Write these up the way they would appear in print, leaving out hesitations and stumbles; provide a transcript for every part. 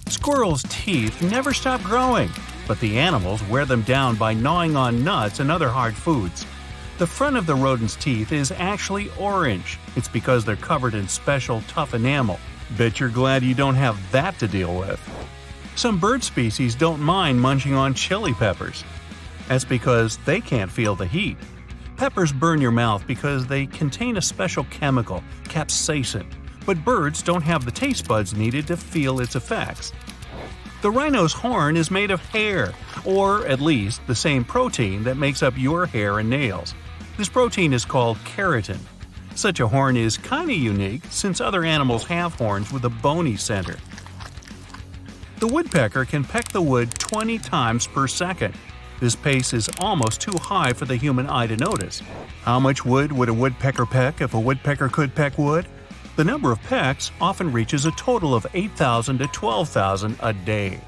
Squirrels' teeth never stop growing, but the animals wear them down by gnawing on nuts and other hard foods. The front of the rodent's teeth is actually orange. It's because they're covered in special tough enamel. Bet you're glad you don't have that to deal with. Some bird species don't mind munching on chili peppers. That's because they can't feel the heat. Peppers burn your mouth because they contain a special chemical, capsaicin, but birds don't have the taste buds needed to feel its effects. The rhino's horn is made of hair, or at least the same protein that makes up your hair and nails. This protein is called keratin. Such a horn is kinda unique since other animals have horns with a bony center. The woodpecker can peck the wood 20 times per second. This pace is almost too high for the human eye to notice. How much wood would a woodpecker peck if a woodpecker could peck wood? The number of pecks often reaches a total of 8,000 to 12,000 a day.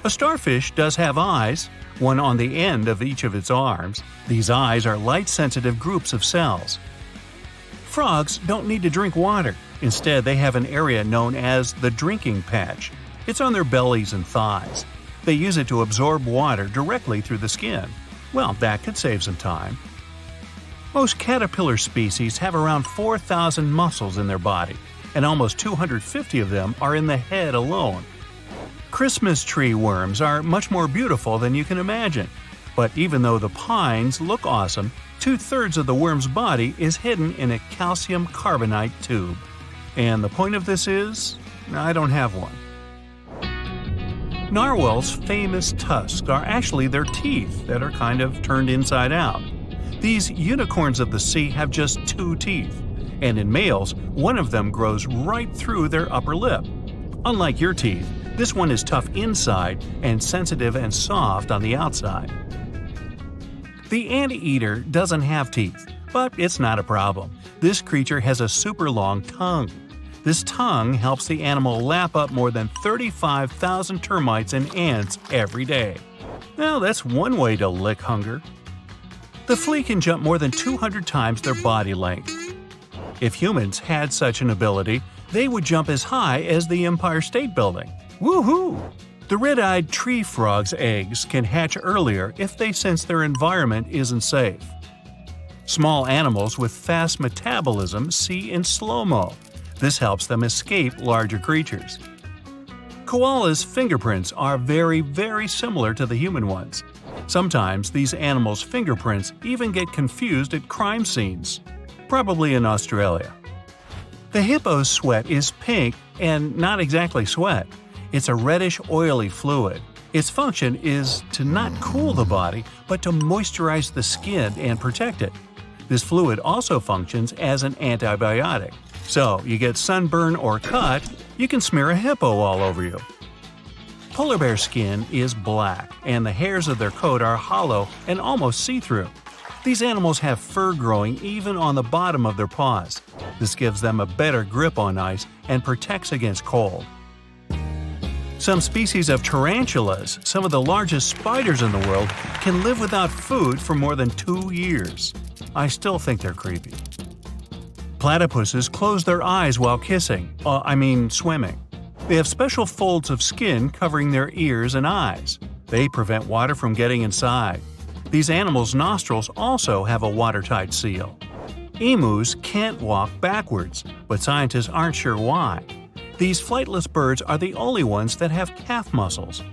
A starfish does have eyes, one on the end of each of its arms. These eyes are light-sensitive groups of cells. Frogs don't need to drink water. Instead, they have an area known as the drinking patch. It's on their bellies and thighs. They use it to absorb water directly through the skin. Well, that could save some time. Most caterpillar species have around 4,000 muscles in their body, and almost 250 of them are in the head alone. Christmas tree worms are much more beautiful than you can imagine. But even though the pines look awesome, 2/3 of the worm's body is hidden in a calcium carbonate tube. And the point of this is, I don't have one. Narwhals' famous tusks are actually their teeth that are kind of turned inside out. These unicorns of the sea have just 2 teeth, and in males, one of them grows right through their upper lip. Unlike your teeth, this one is tough inside and sensitive and soft on the outside. The anteater doesn't have teeth, but it's not a problem. This creature has a super long tongue. This tongue helps the animal lap up more than 35,000 termites and ants every day. Well, that's one way to lick hunger. The flea can jump more than 200 times their body length. If humans had such an ability, they would jump as high as the Empire State Building. Woohoo! The red-eyed tree frog's eggs can hatch earlier if they sense their environment isn't safe. Small animals with fast metabolism see in slow-mo. This helps them escape larger creatures. Koalas' fingerprints are very, very similar to the human ones. Sometimes these animals' fingerprints even get confused at crime scenes, probably in Australia. The hippo's sweat is pink and not exactly sweat. It's a reddish, oily fluid. Its function is to not cool the body, but to moisturize the skin and protect it. This fluid also functions as an antibiotic. So, you get sunburn or cut, you can smear a hippo all over you. Polar bear skin is black, and the hairs of their coat are hollow and almost see-through. These animals have fur growing even on the bottom of their paws. This gives them a better grip on ice and protects against cold. Some species of tarantulas, some of the largest spiders in the world, can live without food for more than 2 years. I still think they're creepy. Platypuses close their eyes while swimming. They have special folds of skin covering their ears and eyes. They prevent water from getting inside. These animals' nostrils also have a watertight seal. Emus can't walk backwards, but scientists aren't sure why. These flightless birds are the only ones that have calf muscles.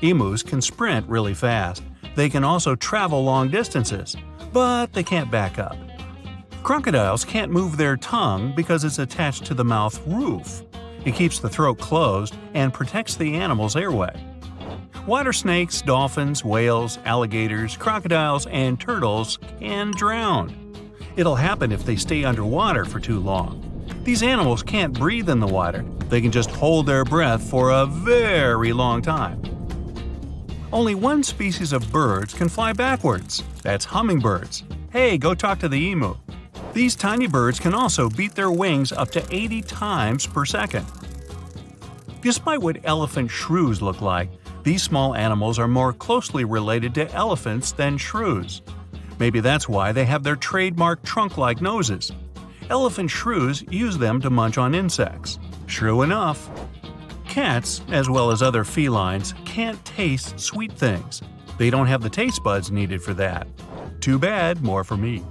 Emus can sprint really fast. They can also travel long distances, but they can't back up. Crocodiles can't move their tongue because it's attached to the mouth roof. It keeps the throat closed and protects the animal's airway. Water snakes, dolphins, whales, alligators, crocodiles, and turtles can drown. It'll happen if they stay underwater for too long. These animals can't breathe in the water. They can just hold their breath for a very long time. Only one species of birds can fly backwards. That's hummingbirds. Hey, go talk to the emu. These tiny birds can also beat their wings up to 80 times per second. Despite what elephant shrews look like, these small animals are more closely related to elephants than shrews. Maybe that's why they have their trademark trunk-like noses. Elephant shrews use them to munch on insects. True enough. Cats, as well as other felines, can't taste sweet things. They don't have the taste buds needed for that. Too bad, more for me.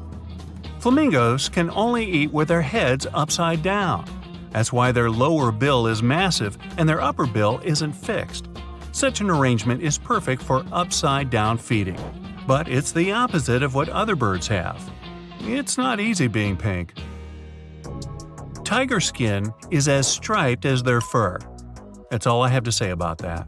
Flamingos can only eat with their heads upside down. That's why their lower bill is massive and their upper bill isn't fixed. Such an arrangement is perfect for upside-down feeding. But it's the opposite of what other birds have. It's not easy being pink. Tiger skin is as striped as their fur. That's all I have to say about that.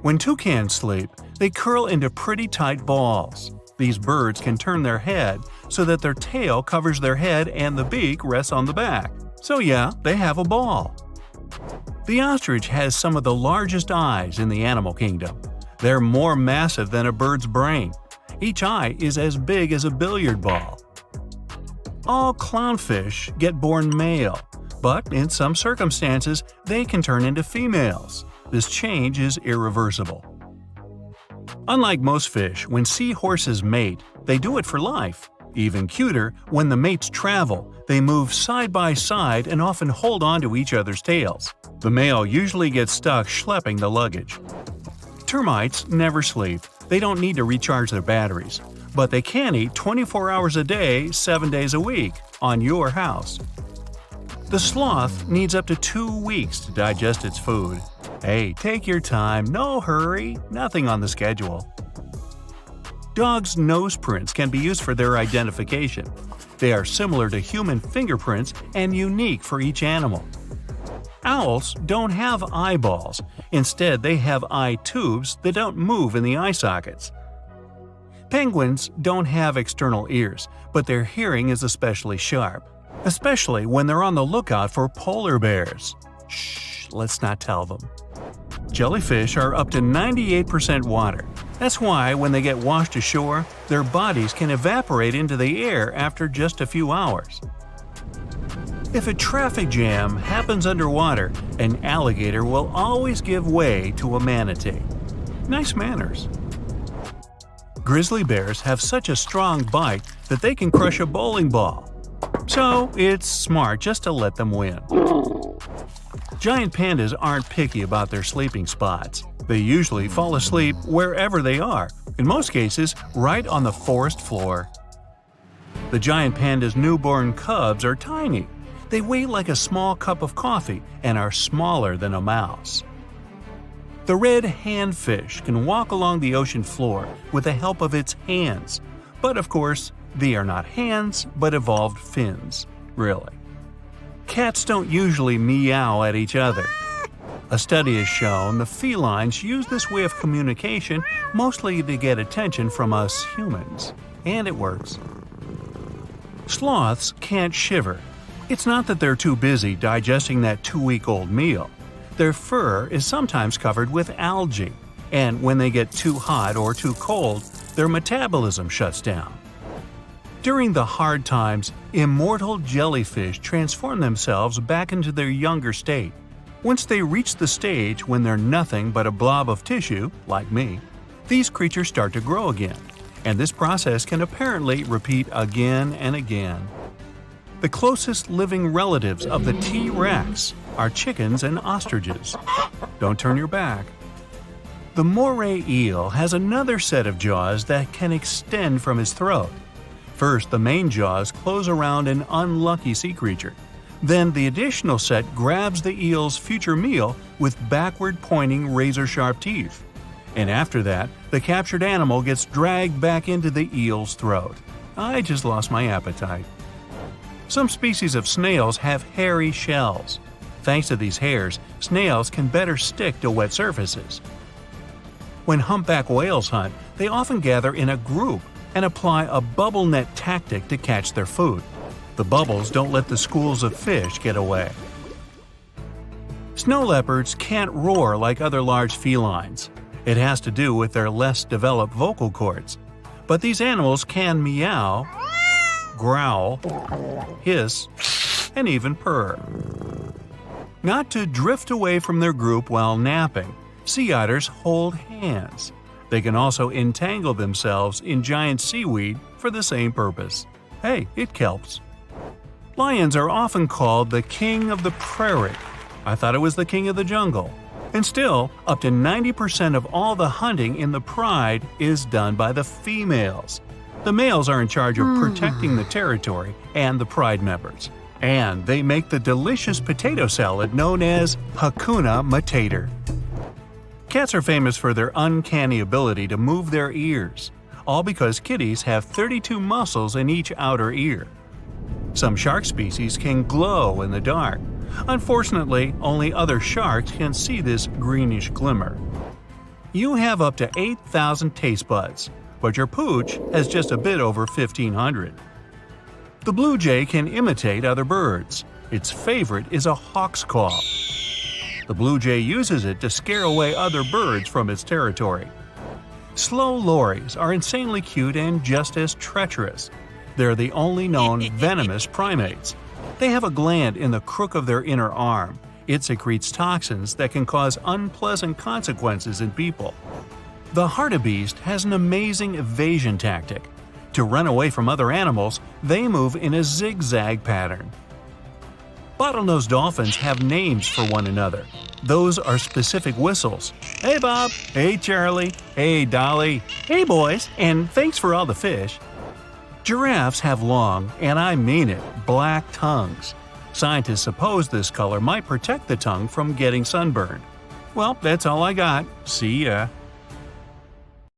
When toucans sleep, they curl into pretty tight balls. These birds can turn their head so that their tail covers their head and the beak rests on the back. So yeah, they have a ball. The ostrich has some of the largest eyes in the animal kingdom. They're more massive than a bird's brain. Each eye is as big as a billiard ball. All clownfish get born male, but in some circumstances they can turn into females. This change is irreversible. Unlike most fish, when seahorses mate, they do it for life. Even cuter, when the mates travel, they move side by side and often hold on to each other's tails. The male usually gets stuck schlepping the luggage. Termites never sleep. They don't need to recharge their batteries. But they can eat 24 hours a day, 7 days a week, on your house. The sloth needs up to 2 weeks to digest its food. Hey, take your time, no hurry, nothing on the schedule. Dogs' nose prints can be used for their identification. They are similar to human fingerprints and unique for each animal. Owls don't have eyeballs. Instead, they have eye tubes that don't move in the eye sockets. Penguins don't have external ears, but their hearing is especially sharp, especially when they're on the lookout for polar bears. Shh, let's not tell them. Jellyfish are up to 98% water. That's why when they get washed ashore, their bodies can evaporate into the air after just a few hours. If a traffic jam happens underwater, an alligator will always give way to a manatee. Nice manners. Grizzly bears have such a strong bite that they can crush a bowling ball. So it's smart just to let them win. Giant pandas aren't picky about their sleeping spots. They usually fall asleep wherever they are, in most cases right on the forest floor. The giant panda's newborn cubs are tiny. They weigh like a small cup of coffee and are smaller than a mouse. The red handfish can walk along the ocean floor with the help of its hands. But of course, they are not hands, but evolved fins. Really. Cats don't usually meow at each other. A study has shown the felines use this way of communication mostly to get attention from us humans. And it works. Sloths can't shiver. It's not that they're too busy digesting that 2-week-old meal. Their fur is sometimes covered with algae, and when they get too hot or too cold, their metabolism shuts down. During the hard times, immortal jellyfish transform themselves back into their younger state. Once they reach the stage when they're nothing but a blob of tissue, like me, these creatures start to grow again, and this process can apparently repeat again and again. The closest living relatives of the T-Rex are chickens and ostriches. Don't turn your back. The moray eel has another set of jaws that can extend from his throat. First, the main jaws close around an unlucky sea creature. Then the additional set grabs the eel's future meal with backward-pointing razor-sharp teeth. And after that, the captured animal gets dragged back into the eel's throat. I just lost my appetite. Some species of snails have hairy shells. Thanks to these hairs, snails can better stick to wet surfaces. When humpback whales hunt, they often gather in a group and apply a bubble net tactic to catch their food. The bubbles don't let the schools of fish get away. Snow leopards can't roar like other large felines. It has to do with their less developed vocal cords. But these animals can meow, growl, hiss, and even purr. Not to drift away from their group while napping, sea otters hold hands. They can also entangle themselves in giant seaweed for the same purpose. Hey, it helps. Lions are often called the king of the prairie. I thought it was the king of the jungle. And still, up to 90% of all the hunting in the pride is done by the females. The males are in charge of protecting the territory and the pride members. And they make the delicious potato salad known as Hakuna Matata. Cats are famous for their uncanny ability to move their ears, all because kitties have 32 muscles in each outer ear. Some shark species can glow in the dark. Unfortunately, only other sharks can see this greenish glimmer. You have up to 8,000 taste buds, but your pooch has just a bit over 1,500. The blue jay can imitate other birds. Its favorite is a hawk's call. The blue jay uses it to scare away other birds from its territory. Slow lories are insanely cute and just as treacherous. They're the only known venomous primates. They have a gland in the crook of their inner arm. It secretes toxins that can cause unpleasant consequences in people. The hartebeest has an amazing evasion tactic. To run away from other animals, they move in a zigzag pattern. Bottlenose dolphins have names for one another. Those are specific whistles. Hey Bob, hey Charlie, hey Dolly, hey boys, and thanks for all the fish. Giraffes have long, and I mean it, black tongues. Scientists suppose this color might protect the tongue from getting sunburned. Well, that's all I got. See ya.